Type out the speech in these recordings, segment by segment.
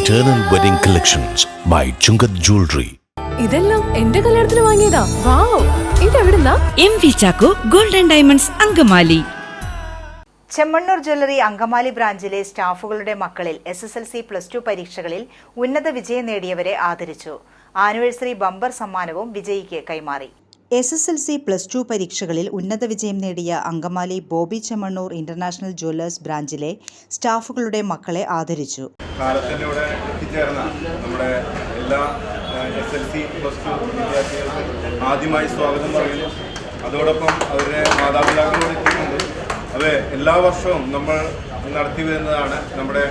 Eternal Wedding Collections by Chungat Jewelry. ഇതെല്ലാം എന്റെ കല്യാണത്തിന് വാങ്ങിയതാ. വാവ്, ഇതെവിടുന്നാ? MV Chaco Gold and Diamonds Angamaly. Chemmannur jewellery Angamaly ബ്രാഞ്ചിലെ സ്റ്റാഫുകളുടെ മക്കളിൽ SSLC +2 പരീക്ഷകളിൽ ഉന്നത വിജയം നേടിയവരെ ആദരിച്ചു. ആനിവേഴ്സറി ബമ്പർ സമ്മാനവും വിജയിക്ക് കൈമാറി. SSLC +2 പരീക്ഷകളിൽ ഉന്നത വിജയം നേടിയ അങ്കമാലി ബോബി ചെമ്മണ്ണൂർ ഇന്റർനാഷണൽ ജ്വല്ലേഴ്സ് ബ്രാഞ്ചിലെ സ്റ്റാഫുകളുടെ മക്കളെ ആദരിച്ചു. കാലത്തിലൂടെ എത്തിച്ചേർന്ന നമ്മുടെ എല്ലാ SSLC +2 വിദ്യാർത്ഥികൾക്കും ആദ്യമായി സ്വാഗതം പറയുന്നു. അതോടൊപ്പം അവരുടെ മാതാപിതാക്കളോട് എത്തിയിട്ടുണ്ട്. അത് എല്ലാ വർഷവും നമ്മൾ നടത്തി വരുന്നതാണ്. നമ്മുടെ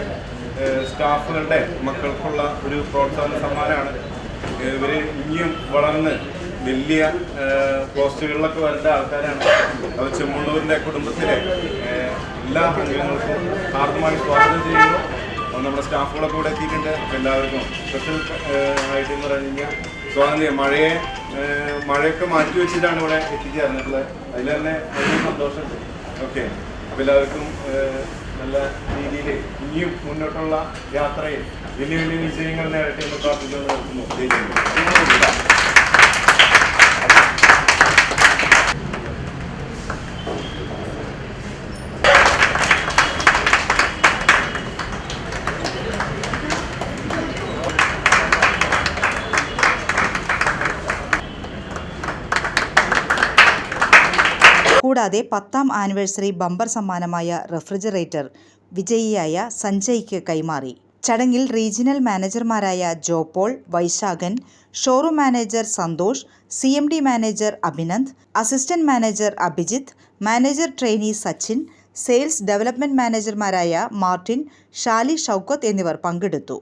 സ്റ്റാഫുകളുടെ മക്കൾക്കുള്ള ഒരു പ്രോത്സാഹന സമ്മാനമാണ്. ഇവർ ഇനിയും വളർന്ന് വലിയ പോസ്റ്റുകളിലൊക്കെ വരേണ്ട ആൾക്കാരാണ്. അത് ചെമ്മണ്ണൂരിൻ്റെ കുടുംബത്തിലെ എല്ലാ അംഗങ്ങൾക്കും ഹാർദമായി സ്വാഗതം ചെയ്യുന്നു. നമ്മുടെ സ്റ്റാഫുകളൊക്കെ ഇവിടെ എത്തിയിട്ടുണ്ട്. എല്ലാവർക്കും സ്പെഷ്യൽ ആയിട്ടെന്ന് പറഞ്ഞു കഴിഞ്ഞാൽ സ്വാഗതം ചെയ്യാം. മഴയൊക്കെ മാറ്റി വെച്ചിട്ടാണ് ഇവിടെ എത്തിച്ചേർന്നിട്ടുള്ളത്. അതിൽ തന്നെ വലിയ സന്തോഷമുണ്ട്. ഓക്കെ, അപ്പോൾ എല്ലാവർക്കും നല്ല രീതിയിൽ ഇനിയും മുന്നോട്ടുള്ള യാത്രയിൽ വലിയ വലിയ വിജയങ്ങൾ നേടട്ടെ എന്ന് പ്രാർത്ഥിക്കുന്നു. കൂടാതെ 10ാം ആനിവേഴ്സറി ബമ്പർ സമ്മാനമായ റെഫ്രിജറേറ്റർ വിജയിയായ സഞ്ജയ്ക്ക് കൈമാറി. ചടങ്ങിൽ റീജിയണൽ മാനേജർമാരായ Jopaul, Vaisakhan, showroom manager Santhosh, CMD manager Abhinand, assistant manager Abhijith, manager trainee Sachin, sales development മാനേജർമാരായ മാർട്ടിൻ, ഷാലി ഷൗക്കത്ത് എന്നിവർ പങ്കെടുത്തു.